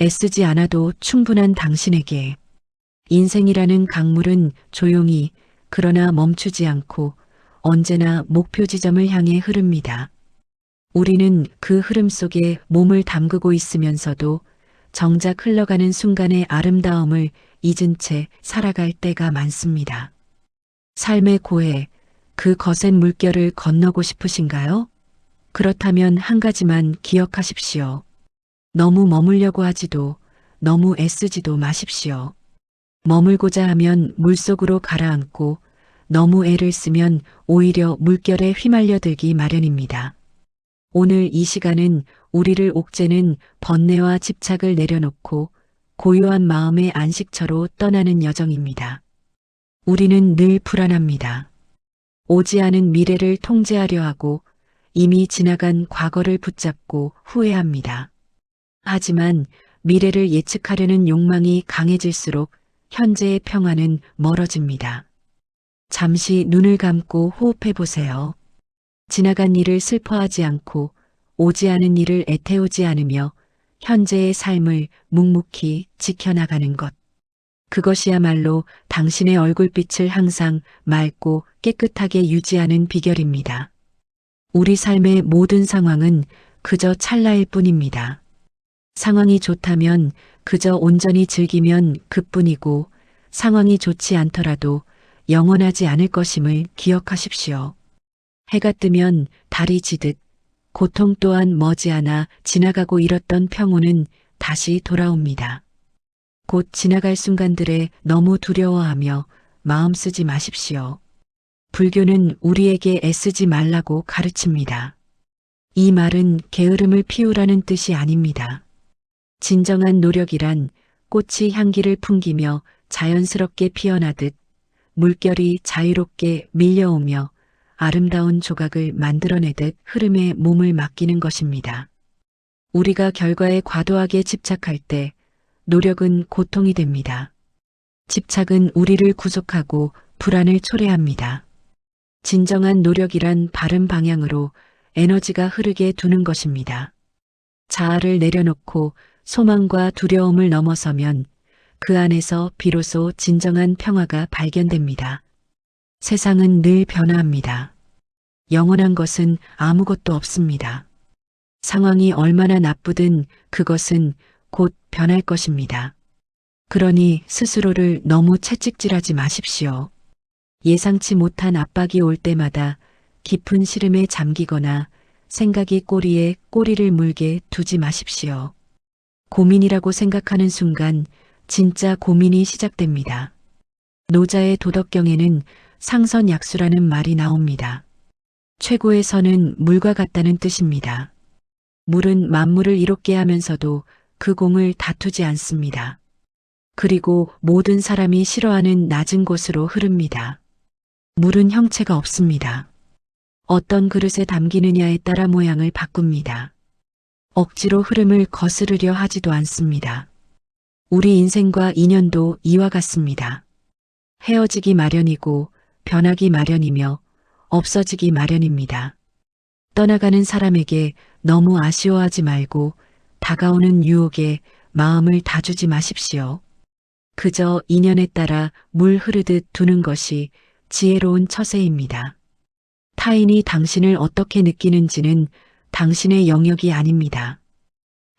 애쓰지 않아도 충분한 당신에게. 인생이라는 강물은 조용히 그러나 멈추지 않고 언제나 목표 지점을 향해 흐릅니다. 우리는 그 흐름 속에 몸을 담그고 있으면서도 정작 흘러가는 순간의 아름다움을 잊은 채 살아갈 때가 많습니다. 삶의 고해, 그 거센 물결을 건너고 싶으신가요? 그렇다면 한 가지만 기억하십시오. 너무 머물려고 하지도, 너무 애쓰지도 마십시오. 머물고자 하면 물속으로 가라앉고, 너무 애를 쓰면 오히려 물결에 휘말려들기 마련입니다. 오늘 이 시간은 우리를 옥죄는 번뇌와 집착을 내려놓고 고요한 마음의 안식처로 떠나는 여정입니다. 우리는 늘 불안합니다. 오지 않은 미래를 통제하려 하고 이미 지나간 과거를 붙잡고 후회합니다. 하지만 미래를 예측하려는 욕망이 강해질수록 현재의 평화는 멀어집니다. 잠시 눈을 감고 호흡해 보세요. 지나간 일을 슬퍼하지 않고 오지 않은 일을 애태우지 않으며 현재의 삶을 묵묵히 지켜나가는 것. 그것이야말로 당신의 얼굴빛을 항상 맑고 깨끗하게 유지하는 비결입니다. 우리 삶의 모든 상황은 그저 찰나일 뿐입니다. 상황이 좋다면 그저 온전히 즐기면 그뿐이고 상황이 좋지 않더라도 영원하지 않을 것임을 기억하십시오. 해가 뜨면 달이 지듯 고통 또한 머지않아 지나가고 잃었던 평온은 다시 돌아옵니다. 곧 지나갈 순간들에 너무 두려워하며 마음 쓰지 마십시오. 불교는 우리에게 애쓰지 말라고 가르칩니다. 이 말은 게으름을 피우라는 뜻이 아닙니다. 진정한 노력이란 꽃이 향기를 풍기며 자연스럽게 피어나듯 물결이 자유롭게 밀려오며 아름다운 조각을 만들어내듯 흐름에 몸을 맡기는 것입니다. 우리가 결과에 과도하게 집착할 때 노력은 고통이 됩니다. 집착은 우리를 구속하고 불안을 초래합니다. 진정한 노력이란 바른 방향으로 에너지가 흐르게 두는 것입니다. 자아를 내려놓고 소망과 두려움을 넘어서면 그 안에서 비로소 진정한 평화가 발견됩니다. 세상은 늘 변화합니다. 영원한 것은 아무것도 없습니다. 상황이 얼마나 나쁘든 그것은 곧 변할 것입니다. 그러니 스스로를 너무 채찍질하지 마십시오. 예상치 못한 압박이 올 때마다 깊은 시름에 잠기거나 생각이 꼬리에 꼬리를 물게 두지 마십시오. 고민이라고 생각하는 순간 진짜 고민이 시작됩니다. 노자의 도덕경에는 상선약수라는 말이 나옵니다. 최고의 선은 물과 같다는 뜻입니다. 물은 만물을 이롭게 하면서도 그 공을 다투지 않습니다. 그리고 모든 사람이 싫어하는 낮은 곳으로 흐릅니다. 물은 형체가 없습니다. 어떤 그릇에 담기느냐에 따라 모양을 바꿉니다. 억지로 흐름을 거스르려 하지도 않습니다. 우리 인생과 인연도 이와 같습니다. 헤어지기 마련이고 변하기 마련이며 없어지기 마련입니다. 떠나가는 사람에게 너무 아쉬워하지 말고 다가오는 유혹에 마음을 다 주지 마십시오. 그저 인연에 따라 물 흐르듯 두는 것이 지혜로운 처세입니다. 타인이 당신을 어떻게 느끼는지는 당신의 영역이 아닙니다.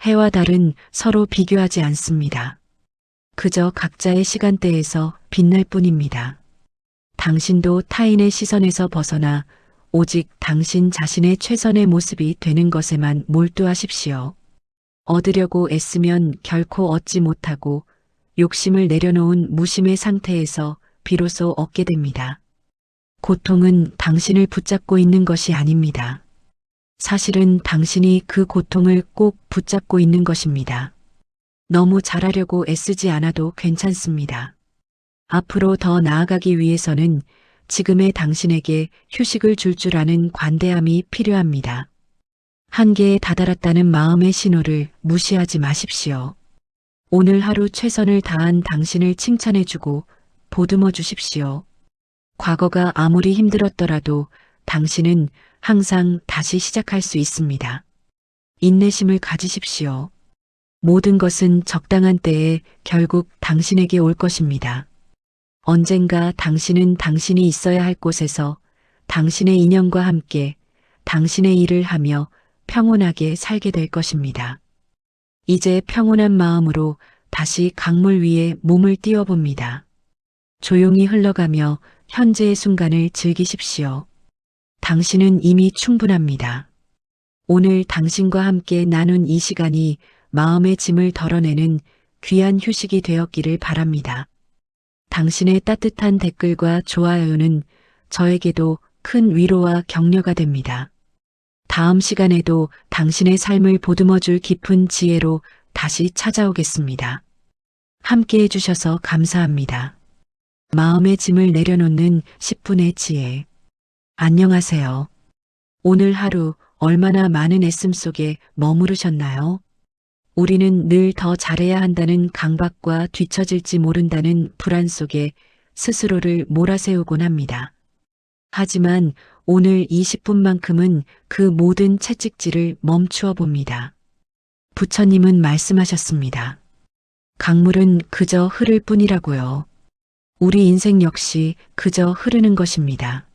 해와 달은 서로 비교하지 않습니다. 그저 각자의 시간대에서 빛날 뿐입니다. 당신도 타인의 시선에서 벗어나 오직 당신 자신의 최선의 모습이 되는 것에만 몰두하십시오. 얻으려고 애쓰면 결코 얻지 못하고 욕심을 내려놓은 무심의 상태에서 비로소 얻게 됩니다. 고통은 당신을 붙잡고 있는 것이 아닙니다. 사실은 당신이 그 고통을 꼭 붙잡고 있는 것입니다. 너무 잘하려고 애쓰지 않아도 괜찮습니다. 앞으로 더 나아가기 위해서는 지금의 당신에게 휴식을 줄 아는 관대함이 필요합니다. 한계에 다다랐다는 마음의 신호를 무시하지 마십시오. 오늘 하루 최선을 다한 당신을 칭찬해주고 보듬어 주십시오. 과거가 아무리 힘들었더라도 당신은 항상 다시 시작할 수 있습니다. 인내심을 가지십시오. 모든 것은 적당한 때에 결국 당신에게 올 것입니다. 언젠가 당신은 당신이 있어야 할 곳에서 당신의 인연과 함께 당신의 일을 하며 평온하게 살게 될 것입니다. 이제 평온한 마음으로 다시 강물 위에 몸을 띄워봅니다. 조용히 흘러가며 현재의 순간을 즐기십시오. 당신은 이미 충분합니다. 오늘 당신과 함께 나눈 이 시간이 마음의 짐을 덜어내는 귀한 휴식이 되었기를 바랍니다. 당신의 따뜻한 댓글과 좋아요는 저에게도 큰 위로와 격려가 됩니다. 다음 시간에도 당신의 삶을 보듬어줄 깊은 지혜로 다시 찾아오겠습니다. 함께 해주셔서 감사합니다. 마음의 짐을 내려놓는 10분의 지혜. 안녕하세요. 오늘 하루 얼마나 많은 애씀 속에 머무르셨나요? 우리는 늘 더 잘해야 한다는 강박과 뒤처질지 모른다는 불안 속에 스스로를 몰아세우곤 합니다. 하지만 오늘 20분만큼은 그 모든 채찍질을 멈추어 봅니다. 부처님은 말씀하셨습니다. 강물은 그저 흐를 뿐이라고요. 우리 인생 역시 그저 흐르는 것입니다.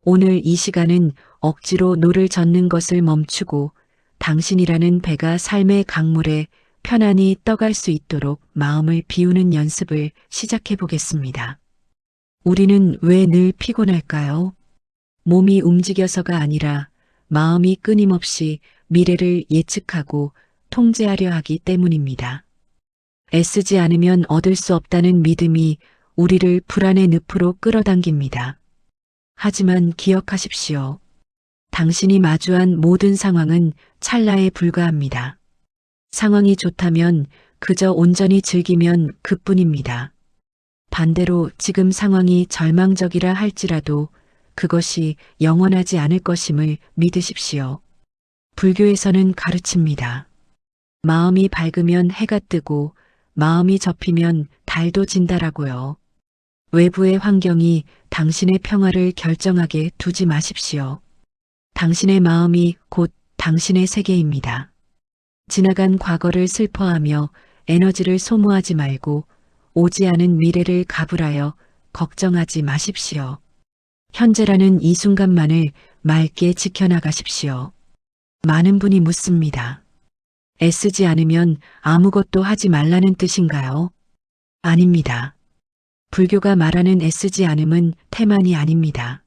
오늘 이 시간은 억지로 노를 젓는 것을 멈추고 당신이라는 배가 삶의 강물에 편안히 떠갈 수 있도록 마음을 비우는 연습을 시작해 보겠습니다. 우리는 왜 늘 피곤할까요? 몸이 움직여서가 아니라 마음이 끊임없이 미래를 예측하고 통제하려 하기 때문입니다. 애쓰지 않으면 얻을 수 없다는 믿음이 우리를 불안의 늪으로 끌어당깁니다. 하지만 기억하십시오. 당신이 마주한 모든 상황은 찰나에 불과합니다. 상황이 좋다면 그저 온전히 즐기면 그뿐입니다. 반대로 지금 상황이 절망적이라 할지라도 그것이 영원하지 않을 것임을 믿으십시오. 불교에서는 가르칩니다. 마음이 밝으면 해가 뜨고 마음이 접히면 달도 진다라고요. 외부의 환경이 당신의 평화를 결정하게 두지 마십시오. 당신의 마음이 곧 당신의 세계입니다. 지나간 과거를 슬퍼하며 에너지를 소모하지 말고 오지 않은 미래를 가불하여 걱정하지 마십시오. 현재라는 이 순간만을 맑게 지켜나가십시오. 많은 분이 묻습니다. 애쓰지 않으면 아무것도 하지 말라는 뜻인가요? 아닙니다. 불교가 말하는 애쓰지 않음은 태만이 아닙니다.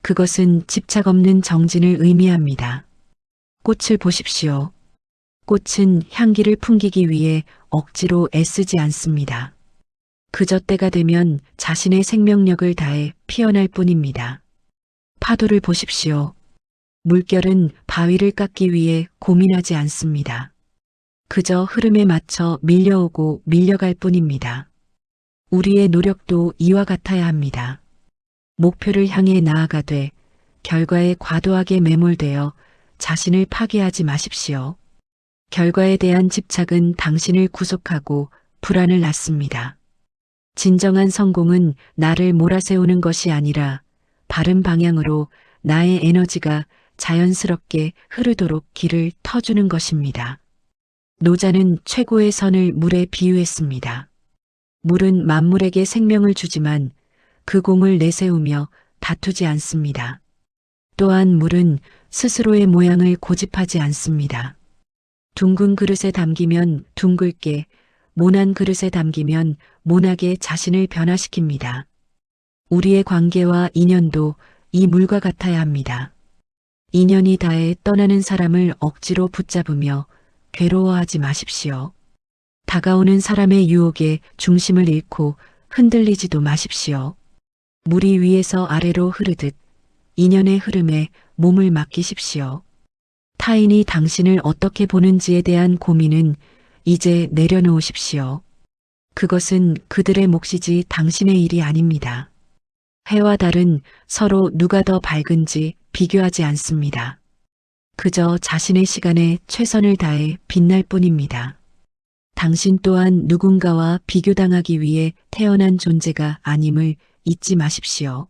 그것은 집착 없는 정진을 의미합니다. 꽃을 보십시오. 꽃은 향기를 풍기기 위해 억지로 애쓰지 않습니다. 그저 때가 되면 자신의 생명력을 다해 피어날 뿐입니다. 파도를 보십시오. 물결은 바위를 깎기 위해 고민하지 않습니다. 그저 흐름에 맞춰 밀려오고 밀려갈 뿐입니다. 우리의 노력도 이와 같아야 합니다. 목표를 향해 나아가되 결과에 과도하게 매몰되어 자신을 파괴하지 마십시오. 결과에 대한 집착은 당신을 구속하고 불안을 낳습니다. 진정한 성공은 나를 몰아세우는 것이 아니라 바른 방향으로 나의 에너지가 자연스럽게 흐르도록 길을 터주는 것입니다. 노자는 최고의 선을 물에 비유했습니다. 물은 만물에게 생명을 주지만 그 공을 내세우며 다투지 않습니다. 또한 물은 스스로의 모양을 고집하지 않습니다. 둥근 그릇에 담기면 둥글게, 모난 그릇에 담기면 모나게 자신을 변화시킵니다. 우리의 관계와 인연도 이 물과 같아야 합니다. 인연이 다해 떠나는 사람을 억지로 붙잡으며 괴로워하지 마십시오. 다가오는 사람의 유혹에 중심을 잃고 흔들리지도 마십시오. 물이 위에서 아래로 흐르듯 인연의 흐름에 몸을 맡기십시오. 타인이 당신을 어떻게 보는지에 대한 고민은 이제 내려놓으십시오. 그것은 그들의 몫이지 당신의 일이 아닙니다. 해와 달은 서로 누가 더 밝은지 비교하지 않습니다. 그저 자신의 시간에 최선을 다해 빛날 뿐입니다. 당신 또한 누군가와 비교당하기 위해 태어난 존재가 아님을 잊지 마십시오.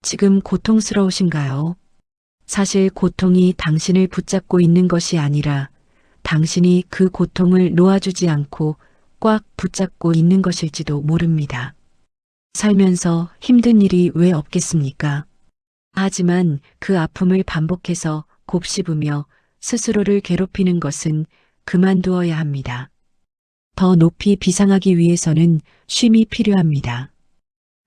지금 고통스러우신가요? 사실 고통이 당신을 붙잡고 있는 것이 아니라 당신이 그 고통을 놓아주지 않고 꽉 붙잡고 있는 것일지도 모릅니다. 살면서 힘든 일이 왜 없겠습니까? 하지만 그 아픔을 반복해서 곱씹으며 스스로를 괴롭히는 것은 그만두어야 합니다. 더 높이 비상하기 위해서는 쉼이 필요합니다.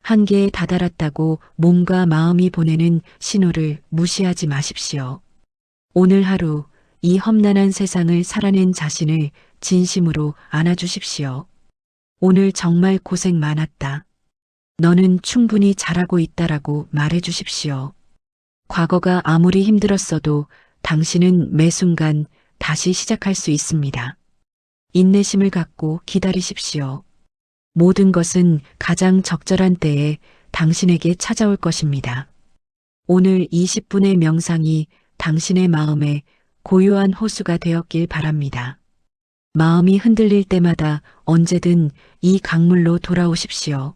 한계에 다다랐다고 몸과 마음이 보내는 신호를 무시하지 마십시오. 오늘 하루 이 험난한 세상을 살아낸 자신을 진심으로 안아주십시오. 오늘 정말 고생 많았다. 너는 충분히 잘하고 있다라고 말해주십시오. 과거가 아무리 힘들었어도 당신은 매 순간 다시 시작할 수 있습니다. 인내심을 갖고 기다리십시오. 모든 것은 가장 적절한 때에 당신에게 찾아올 것입니다. 오늘 20분의 명상이 당신의 마음에 고요한 호수가 되었길 바랍니다. 마음이 흔들릴 때마다 언제든 이 강물로 돌아오십시오.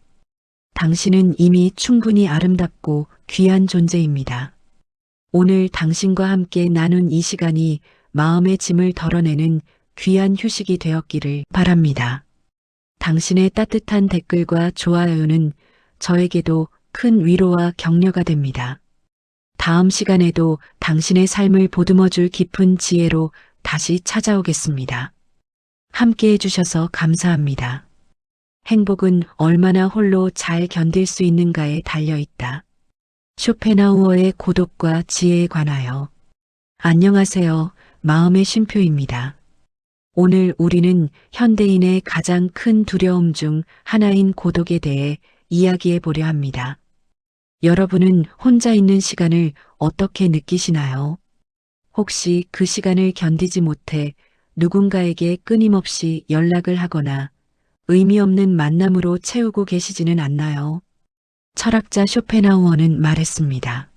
당신은 이미 충분히 아름답고 귀한 존재입니다. 오늘 당신과 함께 나눈 이 시간이 마음의 짐을 덜어내는 귀한 휴식이 되었기를 바랍니다. 당신의 따뜻한 댓글과 좋아요는 저에게도 큰 위로와 격려가 됩니다. 다음 시간에도 당신의 삶을 보듬어줄 깊은 지혜로 다시 찾아오겠습니다. 함께 해주셔서 감사합니다. 행복은 얼마나 홀로 잘 견딜 수 있는가에 달려있다. 쇼펜하우어의 고독과 지혜에 관하여. 안녕하세요. 마음의 쉼표입니다. 오늘 우리는 현대인의 가장 큰 두려움 중 하나인 고독에 대해 이야기해 보려 합니다. 여러분은 혼자 있는 시간을 어떻게 느끼시나요? 혹시 그 시간을 견디지 못해 누군가에게 끊임없이 연락을 하거나 의미 없는 만남으로 채우고 계시지는 않나요? 철학자 쇼펜하우어는 말했습니다.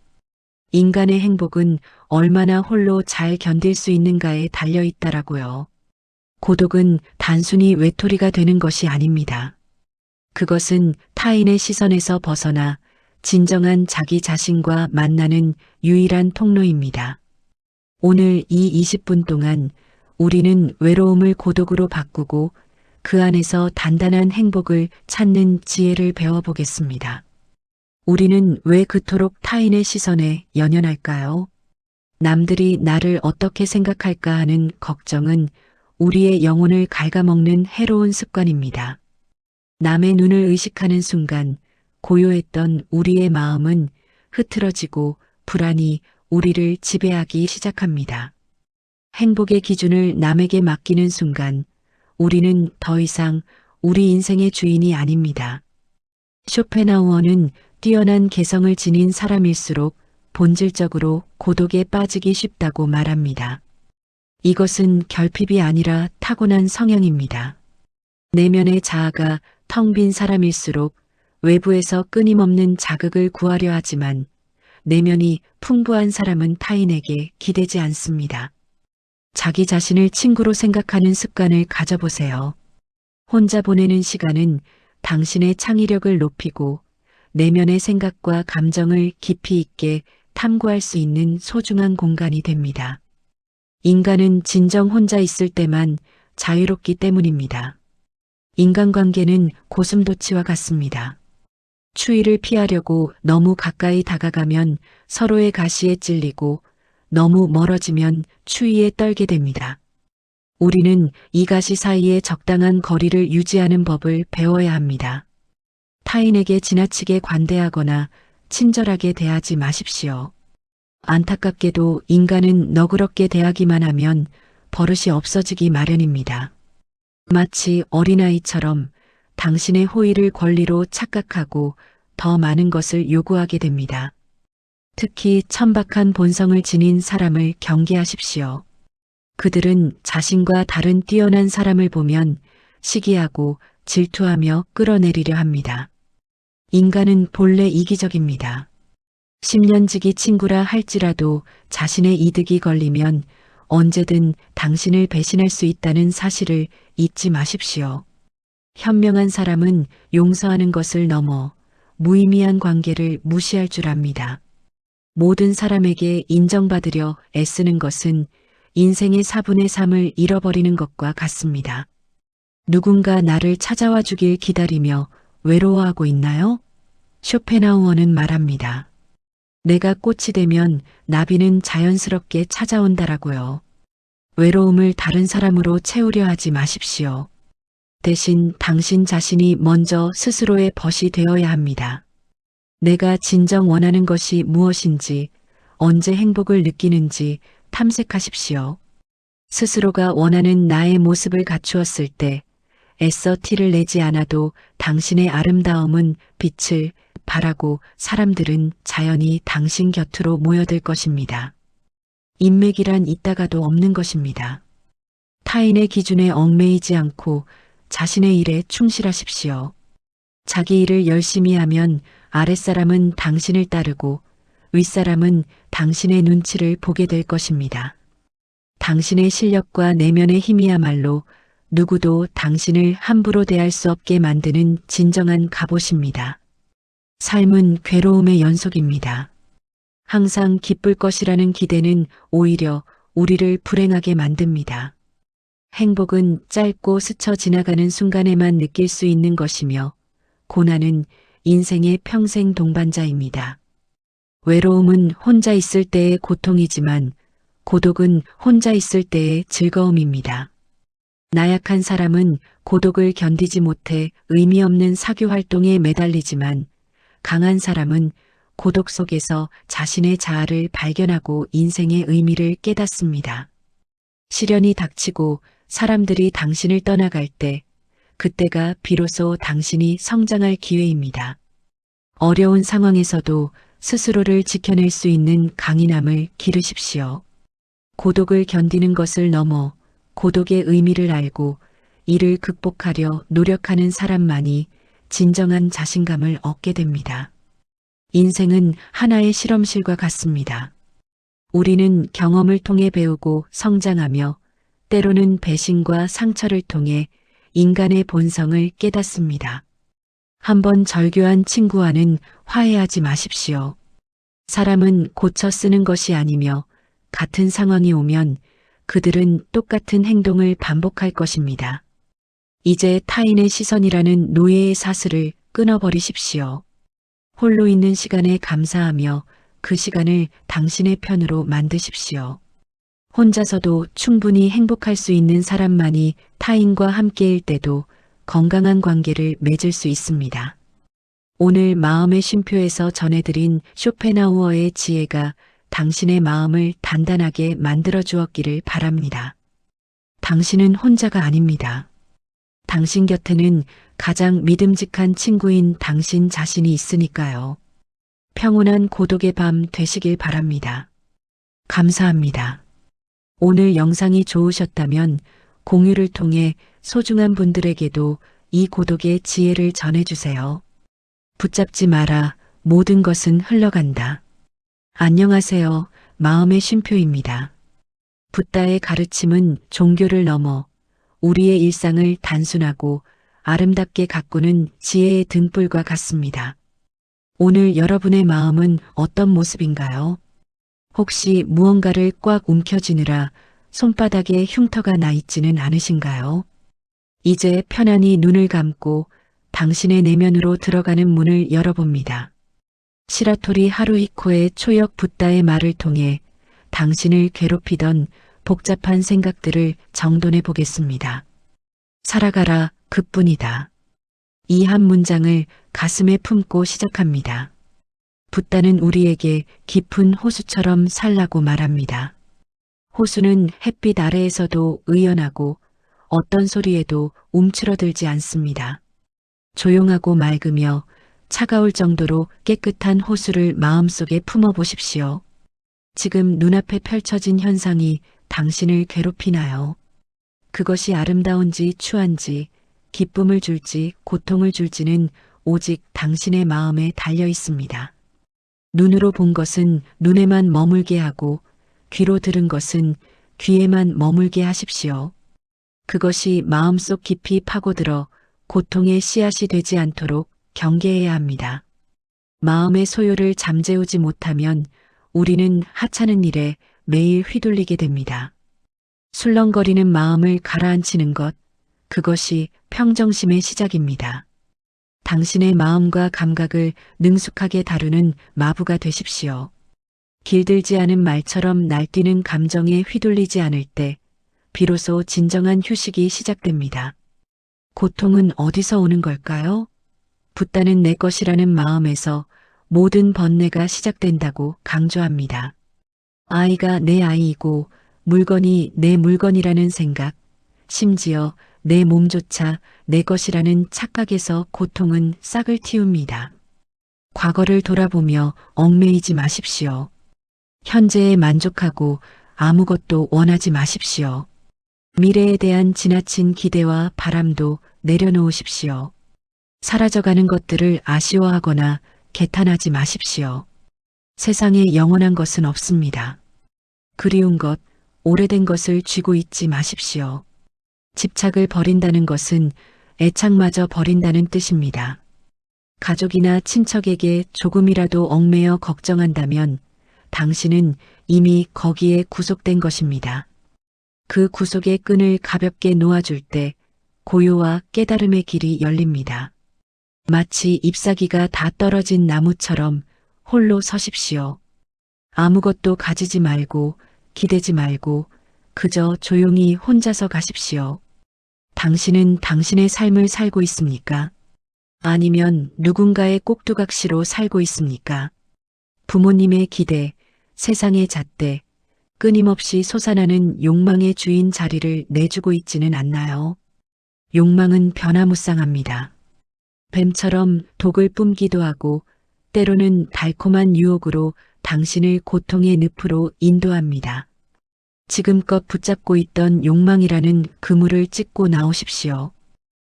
인간의 행복은 얼마나 홀로 잘 견딜 수 있는가에 달려있다라고요. 고독은 단순히 외톨이가 되는 것이 아닙니다. 그것은 타인의 시선에서 벗어나 진정한 자기 자신과 만나는 유일한 통로입니다. 오늘 이 20분 동안 우리는 외로움을 고독으로 바꾸고 그 안에서 단단한 행복을 찾는 지혜를 배워보겠습니다. 우리는 왜 그토록 타인의 시선에 연연할까요? 남들이 나를 어떻게 생각할까 하는 걱정은 우리의 영혼을 갉아먹는 해로운 습관입니다. 남의 눈을 의식하는 순간 고요했던 우리의 마음은 흐트러지고 불안이 우리를 지배하기 시작합니다. 행복의 기준을 남에게 맡기는 순간 우리는 더 이상 우리 인생의 주인이 아닙니다. 쇼펜하우어는 뛰어난 개성을 지닌 사람일수록 본질적으로 고독에 빠지기 쉽다고 말합니다. 이것은 결핍이 아니라 타고난 성향입니다. 내면의 자아가 텅 빈 사람일수록 외부에서 끊임없는 자극을 구하려 하지만 내면이 풍부한 사람은 타인에게 기대지 않습니다. 자기 자신을 친구로 생각하는 습관을 가져보세요. 혼자 보내는 시간은 당신의 창의력을 높이고 내면의 생각과 감정을 깊이 있게 탐구할 수 있는 소중한 공간이 됩니다. 인간은 진정 혼자 있을 때만 자유롭기 때문입니다. 인간관계는 고슴도치와 같습니다. 추위를 피하려고 너무 가까이 다가가면 서로의 가시에 찔리고 너무 멀어지면 추위에 떨게 됩니다. 우리는 이 가시 사이에 적당한 거리를 유지하는 법을 배워야 합니다. 타인에게 지나치게 관대하거나 친절하게 대하지 마십시오. 안타깝게도 인간은 너그럽게 대하기만 하면 버릇이 없어지기 마련입니다. 마치 어린아이처럼 당신의 호의를 권리로 착각하고 더 많은 것을 요구하게 됩니다. 특히 천박한 본성을 지닌 사람을 경계하십시오. 그들은 자신과 다른 뛰어난 사람을 보면 시기하고 질투하며 끌어내리려 합니다. 인간은 본래 이기적입니다. 10년지기 친구라 할지라도 자신의 이득이 걸리면 언제든 당신을 배신할 수 있다는 사실을 잊지 마십시오. 현명한 사람은 용서하는 것을 넘어 무의미한 관계를 무시할 줄 압니다. 모든 사람에게 인정받으려 애쓰는 것은 인생의 4분의 3을 잃어버리는 것과 같습니다. 누군가 나를 찾아와 주길 기다리며 외로워하고 있나요? 쇼펜하우어는 말합니다. 내가 꽃이 되면 나비는 자연스럽게 찾아온다라고요. 외로움을 다른 사람으로 채우려 하지 마십시오. 대신 당신 자신이 먼저 스스로의 벗이 되어야 합니다. 내가 진정 원하는 것이 무엇인지, 언제 행복을 느끼는지 탐색하십시오. 스스로가 원하는 나의 모습을 갖추었을 때 애써 티를 내지 않아도 당신의 아름다움은 빛을 발하고 사람들은 자연히 당신 곁으로 모여들 것입니다. 인맥이란 있다가도 없는 것입니다. 타인의 기준에 얽매이지 않고 자신의 일에 충실하십시오. 자기 일을 열심히 하면 아랫사람은 당신을 따르고 윗사람은 당신의 눈치를 보게 될 것입니다. 당신의 실력과 내면의 힘이야말로 누구도 당신을 함부로 대할 수 없게 만드는 진정한 갑옷입니다. 삶은 괴로움의 연속입니다. 항상 기쁠 것이라는 기대는 오히려 우리를 불행하게 만듭니다. 행복은 짧고 스쳐 지나가는 순간에만 느낄 수 있는 것이며 고난은 인생의 평생 동반자입니다. 외로움은 혼자 있을 때의 고통이지만 고독은 혼자 있을 때의 즐거움입니다. 나약한 사람은 고독을 견디지 못해 의미 없는 사교 활동에 매달리지만 강한 사람은 고독 속에서 자신의 자아를 발견하고 인생의 의미를 깨닫습니다. 시련이 닥치고 사람들이 당신을 떠나갈 때 그때가 비로소 당신이 성장할 기회입니다. 어려운 상황에서도 스스로를 지켜낼 수 있는 강인함을 기르십시오. 고독을 견디는 것을 넘어 고독의 의미를 알고 이를 극복하려 노력하는 사람만이 진정한 자신감을 얻게 됩니다. 인생은 하나의 실험실과 같습니다. 우리는 경험을 통해 배우고 성장하며 때로는 배신과 상처를 통해 인간의 본성을 깨닫습니다. 한번 절교한 친구와는 화해하지 마십시오. 사람은 고쳐 쓰는 것이 아니며 같은 상황이 오면 그들은 똑같은 행동을 반복할 것입니다. 이제 타인의 시선이라는 노예의 사슬을 끊어버리십시오. 홀로 있는 시간에 감사하며 그 시간을 당신의 편으로 만드십시오. 혼자서도 충분히 행복할 수 있는 사람만이 타인과 함께일 때도 건강한 관계를 맺을 수 있습니다. 오늘 마음의 쉼표에서 전해드린 쇼펜하우어의 지혜가 당신의 마음을 단단하게 만들어 주었기를 바랍니다. 당신은 혼자가 아닙니다. 당신 곁에는 가장 믿음직한 친구인 당신 자신이 있으니까요. 평온한 고독의 밤 되시길 바랍니다. 감사합니다. 오늘 영상이 좋으셨다면 공유를 통해 소중한 분들에게도 이 고독의 지혜를 전해주세요. 붙잡지 마라. 모든 것은 흘러간다. 안녕하세요. 마음의 쉼표입니다. 붓다의 가르침은 종교를 넘어 우리의 일상을 단순하고 아름답게 가꾸는 지혜의 등불과 같습니다. 오늘 여러분의 마음은 어떤 모습인가요? 혹시 무언가를 꽉 움켜쥐느라 손바닥에 흉터가 나 있지는 않으신가요? 이제 편안히 눈을 감고 당신의 내면으로 들어가는 문을 열어봅니다. 시라토리 하루히코의 초역 붓다의 말을 통해 당신을 괴롭히던 복잡한 생각들을 정돈해 보겠습니다. 살아가라, 그뿐이다. 이 한 문장을 가슴에 품고 시작합니다. 붓다는 우리에게 깊은 호수처럼 살라고 말합니다. 호수는 햇빛 아래에서도 의연하고 어떤 소리에도 움츠러들지 않습니다. 조용하고 맑으며 차가울 정도로 깨끗한 호수를 마음속에 품어보십시오. 지금 눈앞에 펼쳐진 현상이 당신을 괴롭히나요? 그것이 아름다운지 추한지, 기쁨을 줄지 고통을 줄지는 오직 당신의 마음에 달려 있습니다. 눈으로 본 것은 눈에만 머물게 하고 귀로 들은 것은 귀에만 머물게 하십시오. 그것이 마음속 깊이 파고들어 고통의 씨앗이 되지 않도록 경계해야 합니다. 마음의 소요를 잠재우지 못하면 우리는 하찮은 일에 매일 휘둘리게 됩니다. 술렁거리는 마음을 가라앉히는 것, 그것이 평정심의 시작입니다. 당신의 마음과 감각을 능숙하게 다루는 마부가 되십시오. 길들지 않은 말처럼 날뛰는 감정에 휘둘리지 않을 때 비로소 진정한 휴식이 시작됩니다. 고통은 어디서 오는 걸까요? 붓다는 내 것이라는 마음에서 모든 번뇌가 시작된다고 강조합니다. 아이가 내 아이이고 물건이 내 물건이라는 생각, 심지어 내 몸조차 내 것이라는 착각에서 고통은 싹을 틔웁니다. 과거를 돌아보며 얽매이지 마십시오. 현재에 만족하고 아무것도 원하지 마십시오. 미래에 대한 지나친 기대와 바람도 내려놓으십시오. 사라져가는 것들을 아쉬워하거나 개탄하지 마십시오. 세상에 영원한 것은 없습니다. 그리운 것, 오래된 것을 쥐고 있지 마십시오. 집착을 버린다는 것은 애착마저 버린다는 뜻입니다. 가족이나 친척에게 조금이라도 얽매여 걱정한다면 당신은 이미 거기에 구속된 것입니다. 그 구속의 끈을 가볍게 놓아줄 때 고요와 깨달음의 길이 열립니다. 마치 잎사귀가 다 떨어진 나무처럼 홀로 서십시오. 아무것도 가지지 말고 기대지 말고 그저 조용히 혼자서 가십시오. 당신은 당신의 삶을 살고 있습니까? 아니면 누군가의 꼭두각시로 살고 있습니까? 부모님의 기대, 세상의 잣대, 끊임없이 솟아나는 욕망의 주인 자리를 내주고 있지는 않나요? 욕망은 변화무쌍합니다. 뱀처럼 독을 뿜기도 하고 때로는 달콤한 유혹으로 당신을 고통의 늪으로 인도합니다. 지금껏 붙잡고 있던 욕망이라는 그물을 찢고 나오십시오.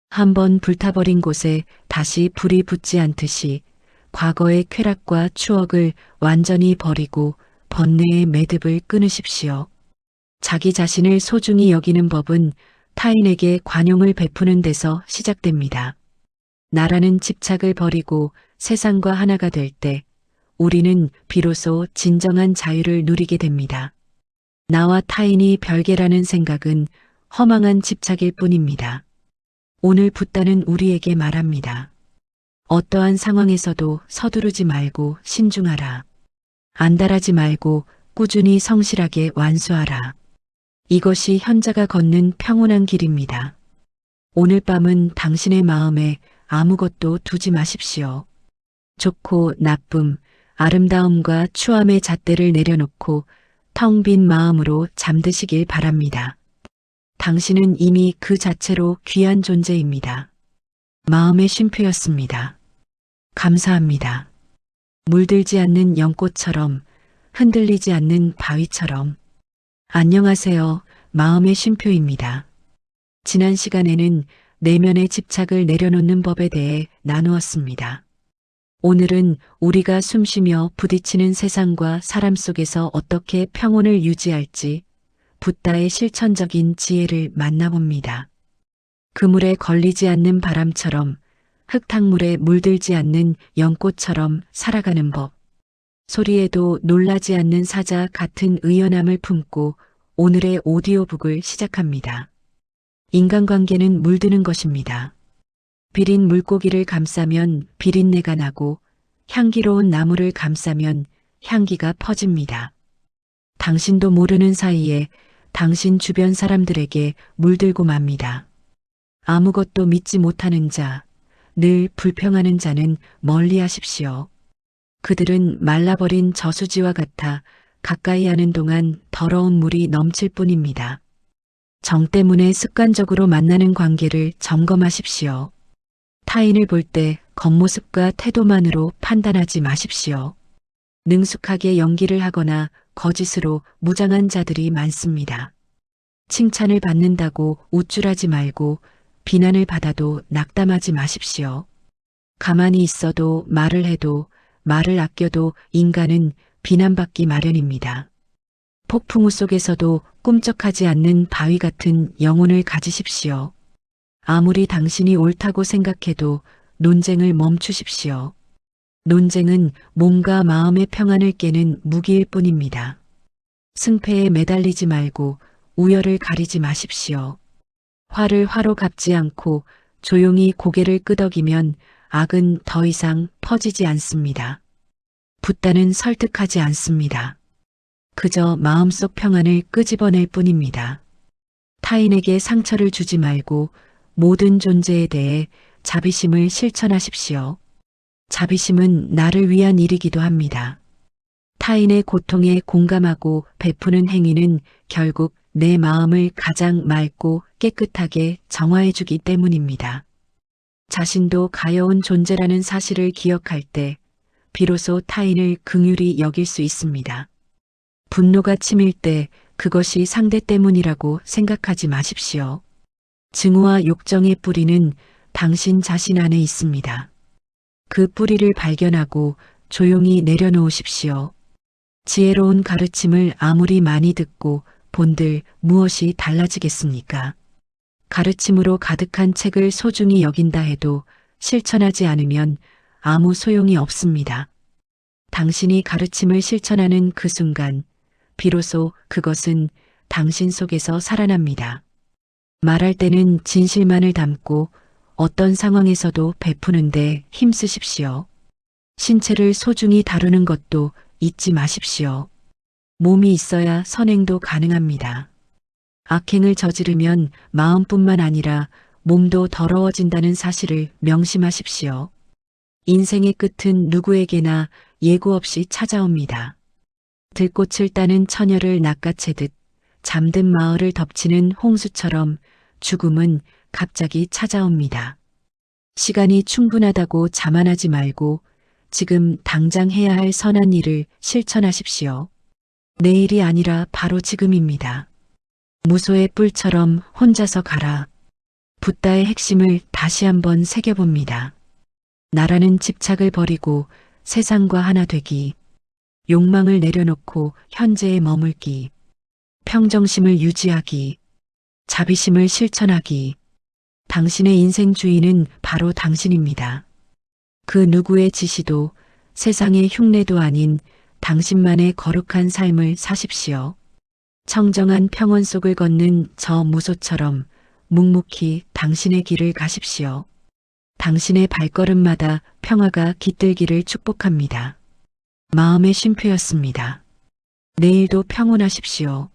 한번 불타버린 곳에 다시 불이 붙지 않듯이 과거의 쾌락과 추억을 완전히 버리고 번뇌의 매듭을 끊으십시오. 자기 자신을 소중히 여기는 법은 타인에게 관용을 베푸는 데서 시작됩니다. 나라는 집착을 버리고 세상과 하나가 될 때 우리는 비로소 진정한 자유를 누리게 됩니다. 나와 타인이 별개라는 생각은 허망한 집착일 뿐입니다. 오늘 붓다는 우리에게 말합니다. 어떠한 상황에서도 서두르지 말고 신중하라. 안달하지 말고 꾸준히 성실하게 완수하라. 이것이 현자가 걷는 평온한 길입니다. 오늘 밤은 당신의 마음에 아무것도 두지 마십시오. 좋고 나쁨, 아름다움과 추함의 잣대를 내려놓고 텅 빈 마음으로 잠드시길 바랍니다. 당신은 이미 그 자체로 귀한 존재입니다. 마음의 쉼표였습니다. 감사합니다. 물들지 않는 연꽃처럼, 흔들리지 않는 바위처럼. 안녕하세요. 마음의 쉼표입니다. 지난 시간에는 내면의 집착을 내려놓는 법에 대해 나누었습니다. 오늘은 우리가 숨쉬며 부딪히는 세상과 사람 속에서 어떻게 평온을 유지할지 붓다의 실천적인 지혜를 만나봅니다. 그물에 걸리지 않는 바람처럼 흙탕물에 물들지 않는 연꽃처럼 살아가는 법. 소리에도 놀라지 않는 사자 같은 의연함을 품고 오늘의 오디오북을 시작합니다. 인간관계는 물드는 것입니다. 비린 물고기를 감싸면 비린내가 나고 향기로운 나무를 감싸면 향기가 퍼집니다. 당신도 모르는 사이에 당신 주변 사람들에게 물들고 맙니다. 아무것도 믿지 못하는 자, 늘 불평하는 자는 멀리 하십시오. 그들은 말라버린 저수지와 같아 가까이 하는 동안 더러운 물이 넘칠 뿐입니다. 정 때문에 습관적으로 만나는 관계를 점검하십시오. 타인을 볼 때 겉모습과 태도만으로 판단하지 마십시오. 능숙하게 연기를 하거나 거짓으로 무장한 자들이 많습니다. 칭찬을 받는다고 우쭐하지 말고 비난을 받아도 낙담하지 마십시오. 가만히 있어도 말을 해도 말을 아껴도 인간은 비난받기 마련입니다. 폭풍우 속에서도 꿈쩍하지 않는 바위 같은 영혼을 가지십시오. 아무리 당신이 옳다고 생각해도 논쟁을 멈추십시오. 논쟁은 몸과 마음의 평안을 깨는 무기일 뿐입니다. 승패에 매달리지 말고 우열을 가리지 마십시오. 화를 화로 갚지 않고 조용히 고개를 끄덕이면 악은 더 이상 퍼지지 않습니다. 붓다는 설득하지 않습니다. 그저 마음속 평안을 끄집어낼 뿐입니다. 타인에게 상처를 주지 말고 모든 존재에 대해 자비심을 실천하십시오. 자비심은 나를 위한 일이기도 합니다. 타인의 고통에 공감하고 베푸는 행위는 결국 내 마음을 가장 맑고 깨끗하게 정화해주기 때문입니다. 자신도 가여운 존재라는 사실을 기억할 때 비로소 타인을 긍휼히 여길 수 있습니다. 분노가 치밀 때 그것이 상대 때문이라고 생각하지 마십시오. 증오와 욕정의 뿌리는 당신 자신 안에 있습니다. 그 뿌리를 발견하고 조용히 내려놓으십시오. 지혜로운 가르침을 아무리 많이 듣고 본들 무엇이 달라지겠습니까? 가르침으로 가득한 책을 소중히 여긴다 해도 실천하지 않으면 아무 소용이 없습니다. 당신이 가르침을 실천하는 그 순간 비로소 그것은 당신 속에서 살아납니다. 말할 때는 진실만을 담고 어떤 상황에서도 베푸는데 힘쓰십시오. 신체를 소중히 다루는 것도 잊지 마십시오. 몸이 있어야 선행도 가능합니다. 악행을 저지르면 마음뿐만 아니라 몸도 더러워진다는 사실을 명심하십시오. 인생의 끝은 누구에게나 예고 없이 찾아옵니다. 들꽃을 따는 처녀를 낚아채듯 잠든 마을을 덮치는 홍수처럼 죽음은 갑자기 찾아옵니다. 시간이 충분하다고 자만하지 말고 지금 당장 해야 할 선한 일을 실천하십시오. 내일이 아니라 바로 지금입니다. 무소의 뿔처럼 혼자서 가라. 붓다의 핵심을 다시 한번 새겨봅니다. 나라는 집착을 버리고 세상과 하나 되기. 욕망을 내려놓고 현재에 머물기. 평정심을 유지하기. 자비심을 실천하기. 당신의 인생 주인은 바로 당신입니다. 그 누구의 지시도 세상의 흉내도 아닌 당신만의 거룩한 삶을 사십시오. 청정한 평원 속을 걷는 저 무소처럼 묵묵히 당신의 길을 가십시오. 당신의 발걸음마다 평화가 깃들기를 축복합니다. 마음의 쉼표였습니다. 내일도 평온하십시오.